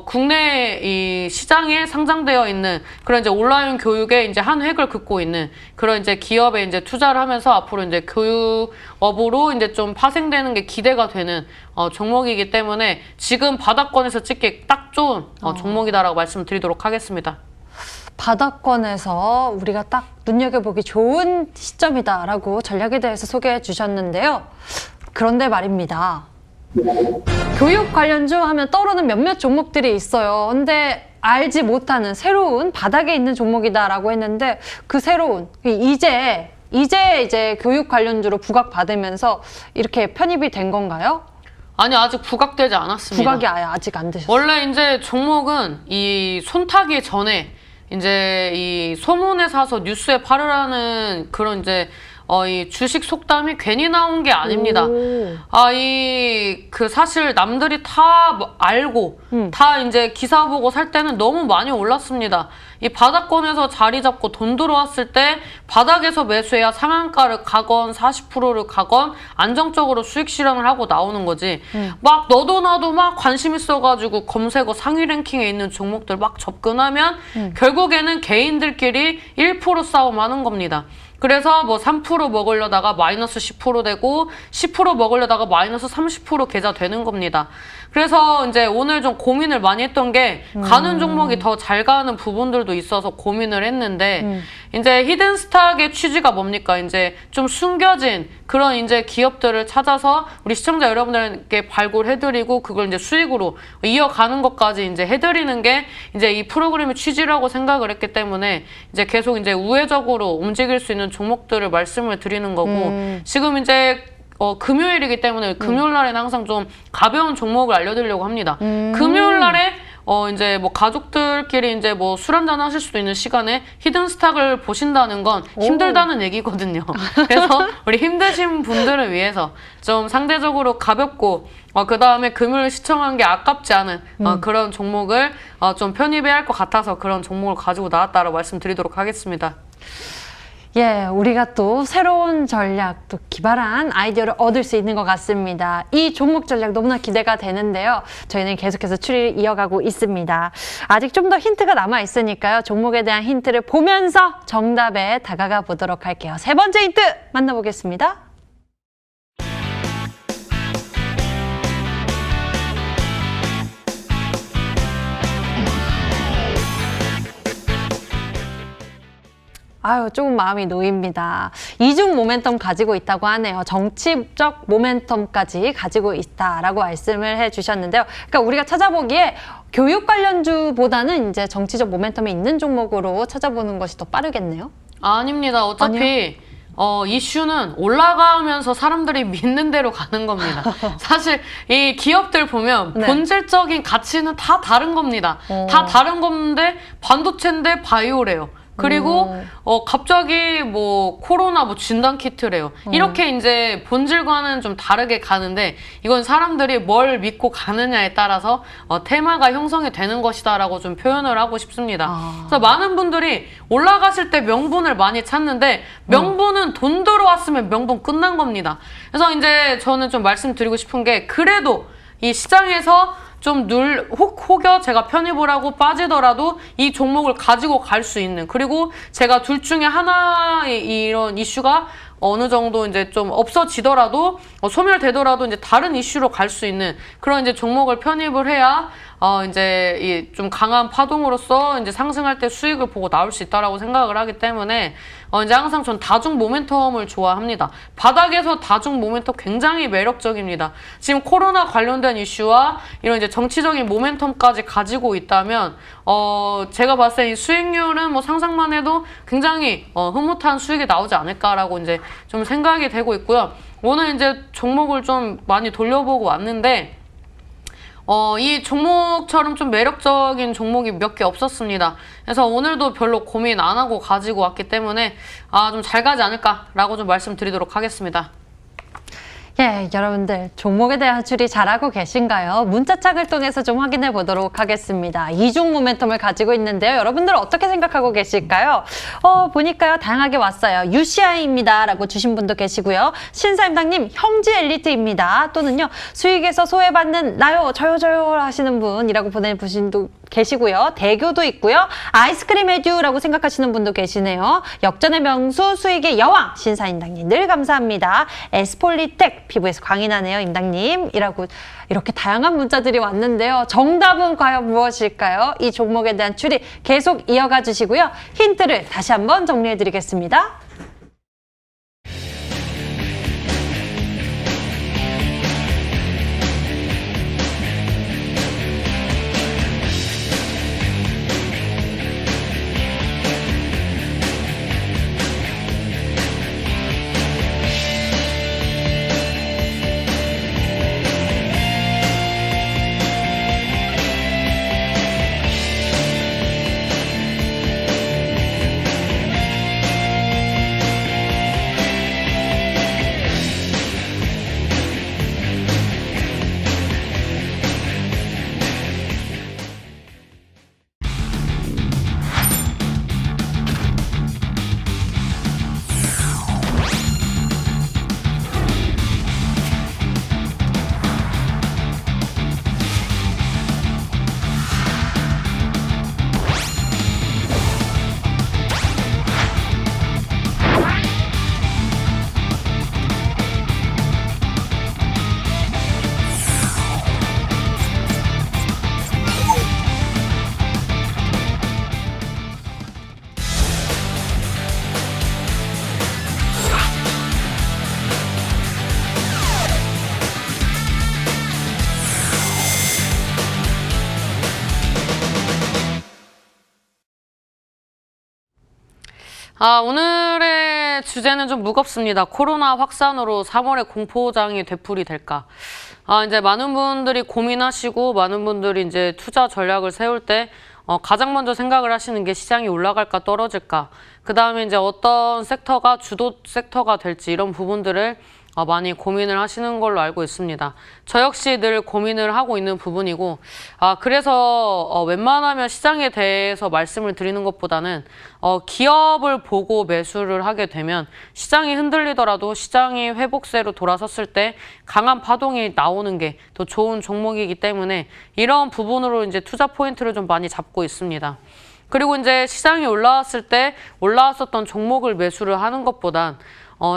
국내 이 시장에 상장되어 있는 그런 이제 온라인 교육에 이제 한 획을 긋고 있는 그런 이제 기업에 이제 투자를 하면서 앞으로 이제 교육업으로 이제 좀 파생되는 게 기대가 되는 종목이기 때문에 지금 바닥권에서 찍기 딱 좋은 종목이다라고 말씀드리도록 하겠습니다. 바닥권에서 우리가 딱 눈여겨보기 좋은 시점이다라고 전략에 대해서 소개해 주셨는데요. 그런데 말입니다. 교육 관련주 하면 떠오르는 몇몇 종목들이 있어요. 근데 알지 못하는 새로운 바닥에 있는 종목이다라고 했는데 그 새로운 이제 교육 관련주로 부각받으면서 이렇게 편입이 된 건가요? 아니, 아직 부각되지 않았습니다. 부각이 아직 안 되셨어요. 원래 이제 종목은 이 손타기 전에 이제 이 소문에 사서 뉴스에 팔으라는 그런 이제 이 주식 속담이 괜히 나온 게 아닙니다. 사실 남들이 다 알고 다 이제 기사 보고 살 때는 너무 많이 올랐습니다. 이 바닥권에서 자리 잡고 돈 들어왔을 때 바닥에서 매수해야 상한가를 가건 40%를 가건 안정적으로 수익 실현을 하고 나오는 거지. 막 너도 나도 막 관심 있어가지고 검색어 상위 랭킹에 있는 종목들 막 접근하면 결국에는 개인들끼리 1% 싸움하는 겁니다. 그래서 뭐 3% 먹으려다가 마이너스 10% 되고 10% 먹으려다가 마이너스 30% 계좌 되는 겁니다. 그래서 이제 오늘 좀 고민을 많이 했던 게 가는 종목이 더 잘 가는 부분들도 있어서 고민을 했는데 이제 히든스탁의 취지가 뭡니까? 이제 좀 숨겨진 그런 이제 기업들을 찾아서 우리 시청자 여러분들께 발굴해드리고 그걸 이제 수익으로 이어가는 것까지 이제 해드리는 게 이제 이 프로그램의 취지라고 생각을 했기 때문에 이제 계속 이제 우회적으로 움직일 수 있는 종목들을 말씀을 드리는 거고 지금 이제 금요일이기 때문에 금요일 날에는 항상 좀 가벼운 종목을 알려드리려고 합니다. 금요일 날에 이제 뭐 가족들끼리 이제 뭐 술 한잔 하실 수도 있는 시간에 히든스탁을 보신다는 건 힘들다는 얘기거든요. 그래서 우리 힘드신 분들을 위해서 좀 상대적으로 가볍고 그 다음에 금요일 시청한 게 아깝지 않은 그런 종목을 좀 편입해야 할 것 같아서 그런 종목을 가지고 나왔다라고 말씀드리도록 하겠습니다. 예, 우리가 또 새로운 전략, 또 기발한 아이디어를 얻을 수 있는 것 같습니다. 이 종목 전략 너무나 기대가 되는데요. 저희는 계속해서 추리를 이어가고 있습니다. 아직 좀 더 힌트가 남아있으니까요. 종목에 대한 힌트를 보면서 정답에 다가가 보도록 할게요. 세 번째 힌트 만나보겠습니다. 아유, 조금 마음이 놓입니다. 이중 모멘텀 가지고 있다고 하네요. 정치적 모멘텀까지 가지고 있다라고 말씀을 해주셨는데요. 그러니까 우리가 찾아보기에 교육 관련주보다는 이제 정치적 모멘텀이 있는 종목으로 찾아보는 것이 더 빠르겠네요. 아닙니다. 어차피 이슈는 올라가면서 사람들이 믿는 대로 가는 겁니다. 사실 이 기업들 보면 네. 본질적인 가치는 다 다른 겁니다. 다 다른 건데 반도체인데 바이오래요. 그리고 갑자기 뭐 코로나 뭐 진단 키트래요. 이렇게 이제 본질과는 좀 다르게 가는데 이건 사람들이 뭘 믿고 가느냐에 따라서 테마가 형성이 되는 것이다라고 좀 표현을 하고 싶습니다. 그래서 많은 분들이 올라가실 때 명분을 많이 찾는데 명분은 돈 들어왔으면 명분 끝난 겁니다. 그래서 이제 저는 좀 말씀드리고 싶은 게 그래도 이 시장에서 좀 혹여 제가 편입을 하고 빠지더라도 이 종목을 가지고 갈 수 있는, 그리고 제가 둘 중에 하나의 이런 이슈가 어느 정도 이제 좀 없어지더라도 소멸되더라도 이제 다른 이슈로 갈 수 있는 그런 이제 종목을 편입을 해야 이제 이 좀 강한 파동으로서 이제 상승할 때 수익을 보고 나올 수 있다라고 생각을 하기 때문에 이제 항상 전 다중 모멘텀을 좋아합니다. 바닥에서 다중 모멘텀 굉장히 매력적입니다. 지금 코로나 관련된 이슈와 이런 이제 정치적인 모멘텀까지 가지고 있다면 제가 봤을 때 이 수익률은 뭐 상상만 해도 굉장히 흐뭇한 수익이 나오지 않을까라고 이제 좀 생각이 되고 있고요. 오늘 이제 종목을 좀 많이 돌려보고 왔는데 이 종목처럼 좀 매력적인 종목이 몇 개 없었습니다. 그래서 오늘도 별로 고민 안 하고 가지고 왔기 때문에 좀 잘 가지 않을까라고 좀 말씀드리도록 하겠습니다. 예, 여러분들 종목에 대한 추리 잘하고 계신가요? 문자창을 통해서 좀 확인해 보도록 하겠습니다. 이중 모멘텀을 가지고 있는데요. 여러분들 어떻게 생각하고 계실까요? 보니까요, 다양하게 왔어요. UCI입니다 라고 주신 분도 계시고요. 신사임당님, 형지 엘리트입니다. 또는요, 수익에서 소외받는 나요, 저요 하시는 분이라고 보내주신 분도 계시고요. 대교도 있고요. 아이스크림 해듀라고 생각하시는 분도 계시네요. 역전의 명수, 수익의 여왕, 신사임당님 늘 감사합니다. 에스폴리텍, 피부에서 광이 나네요, 임당님 이라고 이렇게 다양한 문자들이 왔는데요. 정답은 과연 무엇일까요? 이 종목에 대한 추리 계속 이어가 주시고요. 힌트를 다시 한번 정리해 드리겠습니다. 오늘의 주제는 좀 무겁습니다. 코로나 확산으로 3월에 공포장이 되풀이 될까? 이제 많은 분들이 고민하시고 많은 분들이 이제 투자 전략을 세울 때 가장 먼저 생각을 하시는 게 시장이 올라갈까 떨어질까? 그 다음에 이제 어떤 섹터가 주도 섹터가 될지 이런 부분들을 많이 고민을 하시는 걸로 알고 있습니다. 저 역시 늘 고민을 하고 있는 부분이고, 그래서 웬만하면 시장에 대해서 말씀을 드리는 것보다는 기업을 보고 매수를 하게 되면 시장이 흔들리더라도 시장이 회복세로 돌아섰을 때 강한 파동이 나오는 게 더 좋은 종목이기 때문에 이런 부분으로 이제 투자 포인트를 좀 많이 잡고 있습니다. 그리고 이제 시장이 올라왔을 때 올라왔었던 종목을 매수를 하는 것보단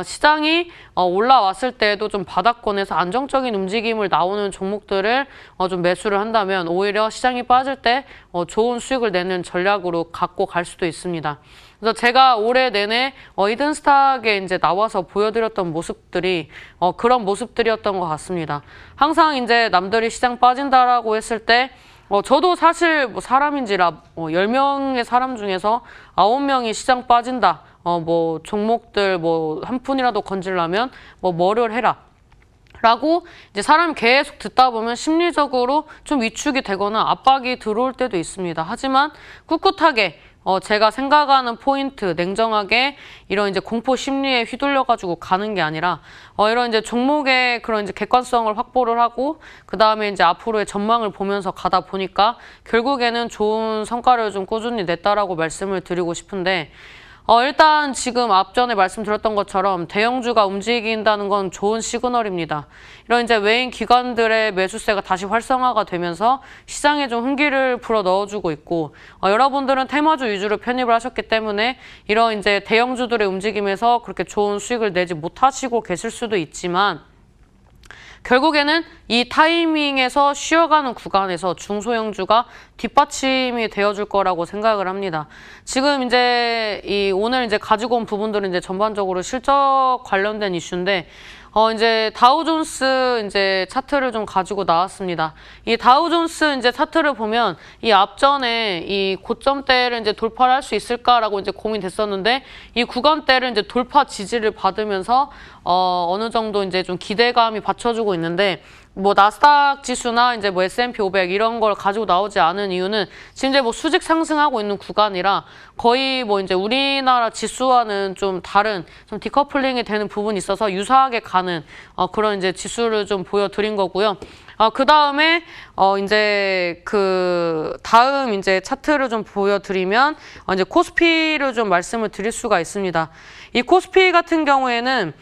시장이 올라왔을 때에도 좀 바닥권에서 안정적인 움직임을 나오는 종목들을 좀 매수를 한다면 오히려 시장이 빠질 때 좋은 수익을 내는 전략으로 갖고 갈 수도 있습니다. 그래서 제가 올해 내내 히든스탁에 이제 나와서 보여드렸던 모습들이 그런 모습들이었던 것 같습니다. 항상 이제 남들이 시장 빠진다라고 했을 때 저도 사실 뭐 사람인지라 10명의 사람 중에서 9명이 시장 빠진다. 뭐 종목들 뭐 한 푼이라도 건지려면 뭐를 해라. 라고 이제 사람이 계속 듣다 보면 심리적으로 좀 위축이 되거나 압박이 들어올 때도 있습니다. 하지만 꿋꿋하게 제가 생각하는 포인트, 냉정하게 이런 이제 공포 심리에 휘둘려가지고 가는 게 아니라, 이런 이제 종목의 그런 이제 객관성을 확보를 하고, 그 다음에 이제 앞으로의 전망을 보면서 가다 보니까 결국에는 좋은 성과를 좀 꾸준히 냈다라고 말씀을 드리고 싶은데, 일단 지금 앞전에 말씀드렸던 것처럼 대형주가 움직인다는 건 좋은 시그널입니다. 이런 이제 외인 기관들의 매수세가 다시 활성화가 되면서 시장에 좀 흥기를 불어 넣어주고 있고, 여러분들은 테마주 위주로 편입을 하셨기 때문에 이런 이제 대형주들의 움직임에서 그렇게 좋은 수익을 내지 못하시고 계실 수도 있지만, 결국에는 이 타이밍에서 쉬어가는 구간에서 중소형주가 뒷받침이 되어줄 거라고 생각을 합니다. 지금 이제 오늘 이제 가지고 온 부분들은 이제 전반적으로 실적 관련된 이슈인데, 이제 다우존스 이제 차트를 좀 가지고 나왔습니다. 이 다우존스 이제 차트를 보면 이 앞전에 이 고점대를 이제 돌파를 할 수 있을까라고 이제 고민됐었는데, 이 구간대를 이제 돌파 지지를 받으면서 어느 정도 이제 좀 기대감이 받쳐주고 있는데, 뭐 나스닥 지수나 이제 뭐 S&P 500 이런 걸 가지고 나오지 않은 이유는 지금 이제 뭐 수직 상승하고 있는 구간이라 거의 뭐 이제 우리나라 지수와는 좀 다른 좀 디커플링이 되는 부분이 있어서 유사하게 가는 그런 이제 지수를 좀 보여드린 거고요. 그 다음에 이제 그 다음 이제 차트를 좀 보여드리면 이제 코스피를 좀 말씀을 드릴 수가 있습니다. 이 코스피 같은 경우에는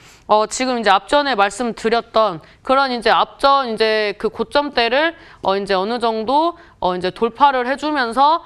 지금 이제 앞전에 말씀드렸던 그런 이제 앞전 이제 그 고점대를 이제 어느 정도 이제 돌파를 해주면서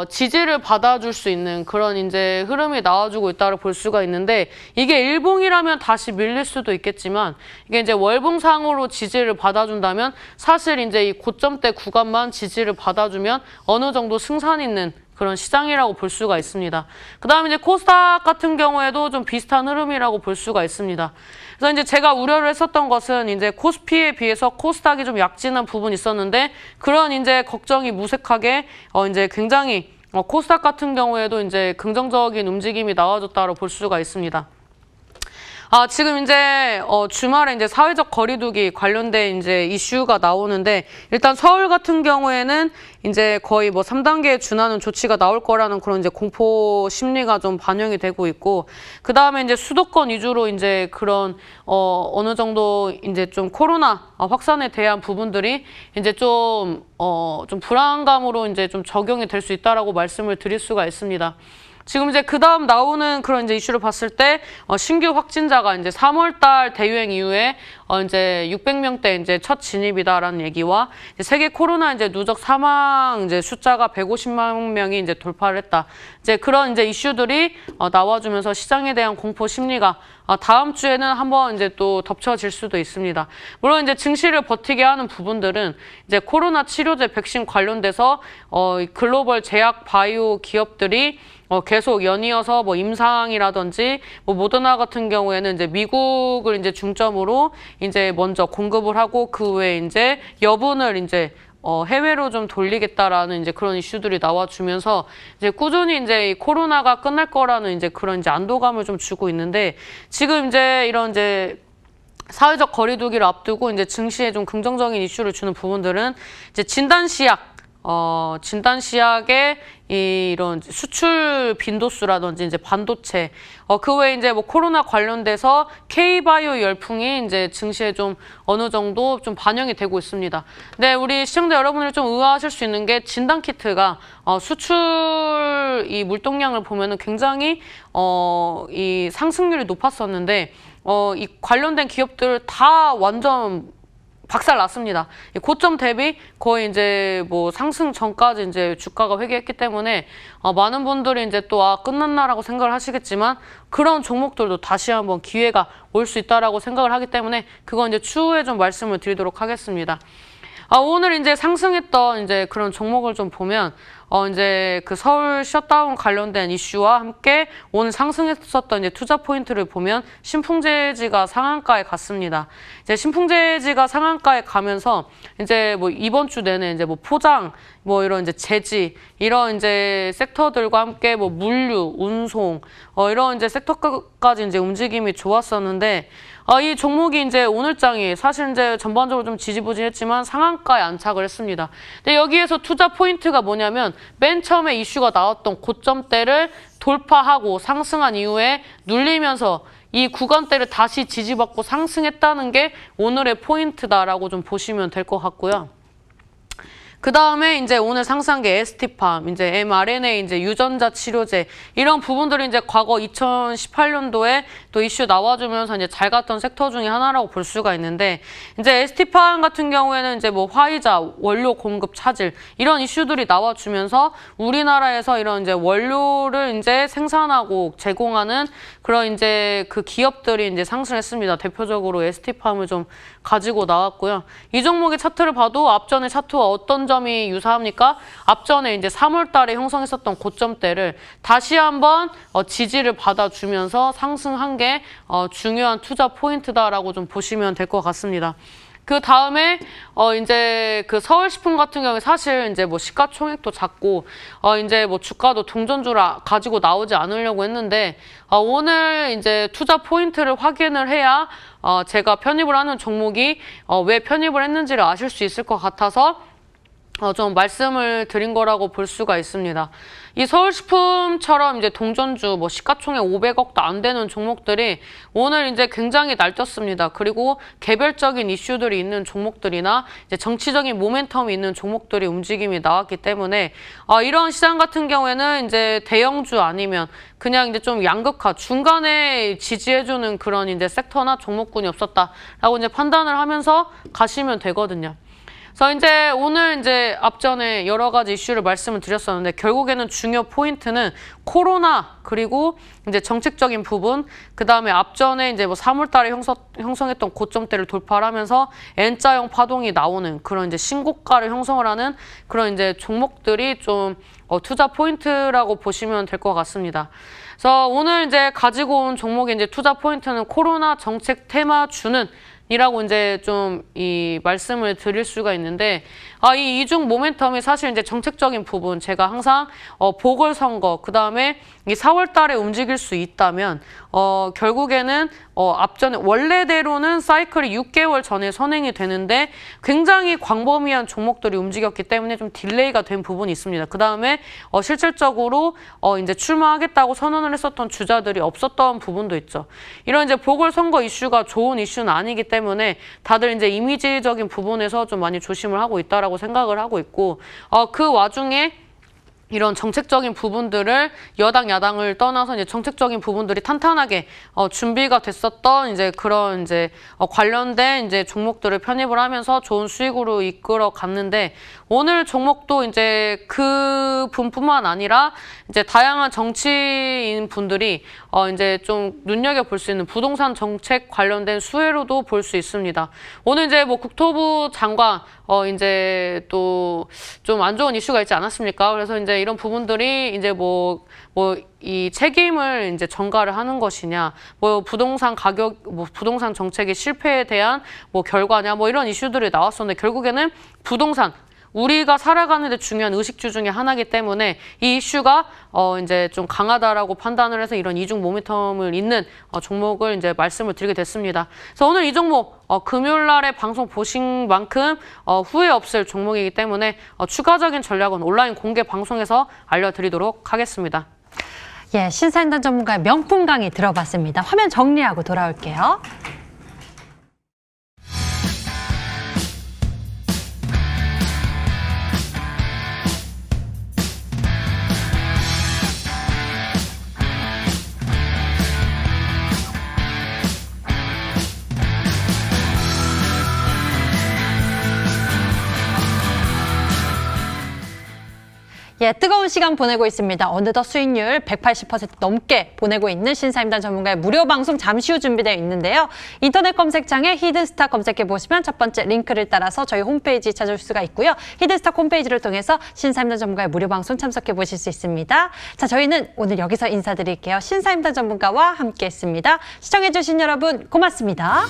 지지를 받아줄 수 있는 그런 이제 흐름이 나와주고 있다고 볼 수가 있는데, 이게 일봉이라면 다시 밀릴 수도 있겠지만, 이게 이제 월봉상으로 지지를 받아준다면 사실 이제 이 고점대 구간만 지지를 받아주면 어느 정도 승산 있는 그런 시장이라고 볼 수가 있습니다. 그 다음에 이제 코스닥 같은 경우에도 좀 비슷한 흐름이라고 볼 수가 있습니다. 그래서 이제 제가 우려를 했었던 것은 이제 코스피에 비해서 코스닥이 좀 약진한 부분이 있었는데, 그런 이제 걱정이 무색하게 이제 굉장히 코스닥 같은 경우에도 이제 긍정적인 움직임이 나와줬다고 볼 수가 있습니다. 지금 이제 주말에 이제 사회적 거리두기 관련된 이제 이슈가 나오는데, 일단 서울 같은 경우에는 이제 거의 뭐 3단계에 준하는 조치가 나올 거라는 그런 이제 공포 심리가 좀 반영이 되고 있고, 그 다음에 이제 수도권 위주로 이제 그런 어느 정도 이제 좀 코로나 확산에 대한 부분들이 이제 좀 불안감으로 이제 좀 적용이 될 수 있다라고 말씀을 드릴 수가 있습니다. 지금 이제 그 다음 나오는 그런 이제 이슈를 봤을 때 신규 확진자가 이제 3월달 대유행 이후에 이제 600명대 이제 첫 진입이다라는 얘기와 이제 세계 코로나 이제 누적 사망 이제 숫자가 150만 명이 이제 돌파를 했다. 이제 그런 이제 이슈들이 나와주면서 시장에 대한 공포 심리가 다음 주에는 한번 이제 또 덮쳐질 수도 있습니다. 물론 이제 증시를 버티게 하는 부분들은 이제 코로나 치료제 백신 관련돼서 글로벌 제약 바이오 기업들이 계속 연이어서 뭐 임상이라든지 뭐 모더나 같은 경우에는 이제 미국을 이제 중점으로 이제 먼저 공급을 하고, 그 외에 이제 여분을 이제 해외로 좀 돌리겠다라는 이제 그런 이슈들이 나와주면서 이제 꾸준히 이제 이 코로나가 끝날 거라는 이제 그런 이제 안도감을 좀 주고 있는데, 지금 이제 이런 이제 사회적 거리두기를 앞두고 이제 증시에 좀 긍정적인 이슈를 주는 부분들은 이제 진단시약, 진단시약의 이런 수출 빈도수라든지 이제 반도체, 그 외에 이제 뭐 코로나 관련돼서 K바이오 열풍이 이제 증시에 좀 어느 정도 좀 반영이 되고 있습니다. 근데 우리 시청자 여러분들이 좀 의아하실 수 있는 게, 진단키트가 수출 이 물동량을 보면은 굉장히 이 상승률이 높았었는데, 이 관련된 기업들 다 완전 박살 났습니다. 고점 대비 거의 이제 뭐 상승 전까지 이제 주가가 회귀했기 때문에 많은 분들이 이제 또 끝났나라고 생각을 하시겠지만 그런 종목들도 다시 한번 기회가 올 수 있다라고 생각을 하기 때문에 그건 이제 추후에 좀 말씀을 드리도록 하겠습니다. 오늘 이제 상승했던 이제 그런 종목을 좀 보면 이제 그 서울 셧다운 관련된 이슈와 함께 오늘 상승했었던 이제 투자 포인트를 보면 신풍제지가 상한가에 갔습니다. 이제 신풍제지가 상한가에 가면서 이제 뭐 이번 주 내내 이제 뭐 포장, 뭐 이런 이제 제지, 이런 이제 섹터들과 함께 뭐 물류, 운송, 이런 이제 섹터까지 이제 움직임이 좋았었는데 이 종목이 이제 오늘장이 사실 이제 전반적으로 좀 지지부진했지만 상한가에 안착을 했습니다. 근데 여기에서 투자 포인트가 뭐냐면 맨 처음에 이슈가 나왔던 고점대를 돌파하고 상승한 이후에 눌리면서 이 구간대를 다시 지지받고 상승했다는 게 오늘의 포인트다라고 좀 보시면 될 것 같고요. 그 다음에 이제 오늘 상승한 게 ST팜, 이제 mRNA, 이제 유전자 치료제, 이런 부분들이 이제 과거 2018년도에 또 이슈 나와주면서 이제 잘 갔던 섹터 중에 하나라고 볼 수가 있는데, 이제 ST팜 같은 경우에는 이제 뭐 화이자, 원료 공급 차질, 이런 이슈들이 나와주면서 우리나라에서 이런 이제 원료를 이제 생산하고 제공하는 그런 이제 그 기업들이 이제 상승했습니다. 대표적으로 ST팜을 좀 가지고 나왔고요. 이 종목의 차트를 봐도 앞전의 차트와 어떤 점이 유사합니까? 앞전에 이제 3월 달에 형성했었던 고점대를 다시 한번 지지를 받아주면서 상승한 게 중요한 투자 포인트다라고 좀 보시면 될 것 같습니다. 그 다음에 이제 그 서울식품 같은 경우에 사실 이제 뭐 시가총액도 작고 이제 뭐 주가도 동전주를 가지고 나오지 않으려고 했는데 오늘 이제 투자 포인트를 확인을 해야 제가 편입을 하는 종목이 왜 편입을 했는지를 아실 수 있을 것 같아서 좀 말씀을 드린 거라고 볼 수가 있습니다. 이 서울식품처럼 이제 동전주, 뭐 시가총액 500억도 안 되는 종목들이 오늘 이제 굉장히 날뛰었습니다. 그리고 개별적인 이슈들이 있는 종목들이나 이제 정치적인 모멘텀이 있는 종목들이 움직임이 나왔기 때문에 이런 시장 같은 경우에는 이제 대형주 아니면 그냥 이제 좀 양극화, 중간에 지지해주는 그런 이제 섹터나 종목군이 없었다라고 이제 판단을 하면서 가시면 되거든요. 그래서 이제 오늘 이제 앞전에 여러 가지 이슈를 말씀을 드렸었는데 결국에는 중요 포인트는 코로나 그리고 이제 정책적인 부분, 그 다음에 앞전에 이제 뭐 3월 달에 형성했던 고점대를 돌파를 하면서 N자형 파동이 나오는 그런 이제 신고가를 형성을 하는 그런 이제 종목들이 좀 투자 포인트라고 보시면 될 것 같습니다. 그래서 오늘 이제 가지고 온 종목의 이제 투자 포인트는 코로나 정책 테마주는 이라고 이제 좀 이 말씀을 드릴 수가 있는데 이 이중 모멘텀이 사실 이제 정책적인 부분 제가 항상 보궐선거 그 다음에 이 4월 달에 움직일 수 있다면 결국에는 앞전에 원래대로는 사이클이 6개월 전에 선행이 되는데 굉장히 광범위한 종목들이 움직였기 때문에 좀 딜레이가 된 부분이 있습니다. 그 다음에 실질적으로 이제 출마하겠다고 선언을 했었던 주자들이 없었던 부분도 있죠. 이런 이제 보궐선거 이슈가 좋은 이슈는 아니기 때문에 다들 이제 이미지적인 부분에서 좀 많이 조심을 하고 있다라고 생각을 하고 있고 그 와중에 이런 정책적인 부분들을 여당 야당을 떠나서 이제 정책적인 부분들이 탄탄하게 준비가 됐었던 이제 그런 이제 관련된 이제 종목들을 편입을 하면서 좋은 수익으로 이끌어 갔는데 오늘 종목도 이제 그 분뿐만 아니라 이제 다양한 정치인 분들이 이제 좀 눈여겨 볼 수 있는 부동산 정책 관련된 수혜로도 볼 수 있습니다. 오늘 이제 뭐 국토부 장관 이제 또 좀 안 좋은 이슈가 있지 않았습니까? 그래서 이제 이런 부분들이 이제 이 책임을 이제 전가를 하는 것이냐, 뭐 부동산 가격, 뭐 부동산 정책의 실패에 대한 뭐 결과냐, 뭐 이런 이슈들이 나왔었는데 결국에는 부동산 우리가 살아가는 데 중요한 의식주 중에 하나이기 때문에 이 이슈가 이제 좀 강하다라고 판단을 해서 이런 이중 모멘텀을 잇는 종목을 이제 말씀을 드리게 됐습니다. 그래서 오늘 이 종목 금요일 날에 방송 보신 만큼 후회 없을 종목이기 때문에 추가적인 전략은 온라인 공개 방송에서 알려드리도록 하겠습니다. 예, 신사임당 전문가의 명품 강의 들어봤습니다. 화면 정리하고 돌아올게요. 예, 뜨거운 시간 보내고 있습니다. 어느덧 수익률 180% 넘게 보내고 있는 신사임당 전문가의 무료 방송 잠시 후 준비되어 있는데요. 인터넷 검색창에 히든스탁 검색해 보시면 첫 번째 링크를 따라서 저희 홈페이지 찾을 수가 있고요. 히든스탁 홈페이지를 통해서 신사임당 전문가의 무료 방송 참석해 보실 수 있습니다. 자, 저희는 오늘 여기서 인사드릴게요. 신사임당 전문가와 함께했습니다. 시청해 주신 여러분 고맙습니다.